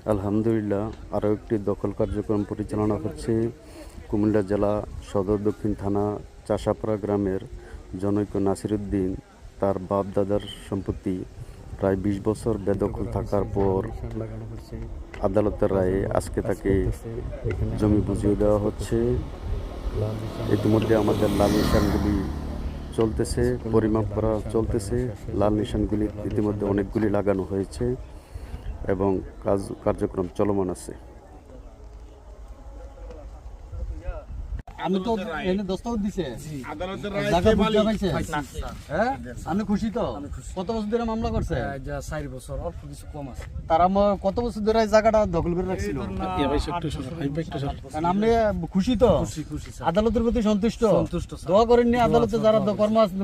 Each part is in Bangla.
আলহামদুলিল্লাহ, আরও একটি দখল কার্যক্রম পরিচালনা হচ্ছে কুমিল্লা জেলা সদর দক্ষিণ থানা চাষাপাড়া গ্রামের জনৈক নাসির উদ্দিন। তার বাপ দাদার সম্পত্তি প্রায় ২০ বছর বেদখল থাকার পর আদালতের রায়ে আজকে তাকে জমি বুঝিয়ে দেওয়া হচ্ছে। ইতিমধ্যে আমাদের লাল নিশানগুলি চলতেছে, পরিমাপ করা চলতেছে। লাল নিশানগুলি ইতিমধ্যে অনেকগুলি লাগানো হয়েছে এবং কার্যক্রম চলমান আছে। আমি তো এনে দস্তাবেজ দিছে আদালতের জায়গা রায় বুঝতে পাইছে। পাইছে। হ্যাঁ, আপনি খুশি তো? কত বছর ধরে মামলা করছে? 4 বছর, অল্প কিছু কম আছে। তারা কত বছর ধরে এই জায়গাটা দখল করে রাখছিল? কারণ আপনি খুশি তো? খুশি স্যার। আদালতের প্রতি সন্তুষ্ট? সন্তুষ্ট স্যার। দোয়া করেননি আদালতে যারা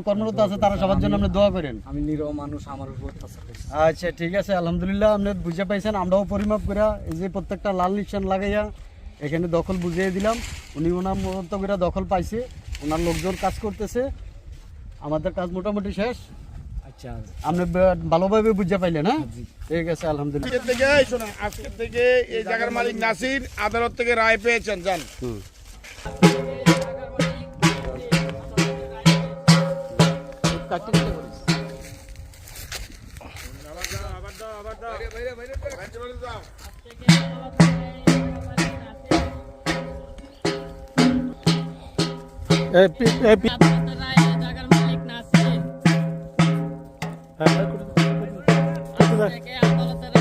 কর্মরত আছে তারা সবার জন্য আপনি দোয়া করেন? আমি নিরহ মানুষ, আমার উপর অত্যাচার করছে। আচ্ছা, ঠিক আছে, আলহামদুলিল্লাহ আপনি বুঝে পাইছেন। আমরাও পরিমাপ করে এই যে প্রত্যেকটা লাল নিশান লাগাইয়া এখানে দখল বুঝিয়ে দিলাম। উনি ওনার মতো করে দখল পাইছে, ওনার লোকজন কাজ করতেছে। আমাদের কাজ মোটামুটি শেষ। আচ্ছা, আপনি ভালোভাবে বুঝে পাইলেন? হ্যাঁ, ঠিক আছে, আলহামদুলিল্লাহ। আজকে থেকে এই জায়গার মালিক নাসির আদালত থেকে রায় পেয়েছেন। যান। আদালতের রায়ে জায়গার মালিক নাসির থেকে আদালতের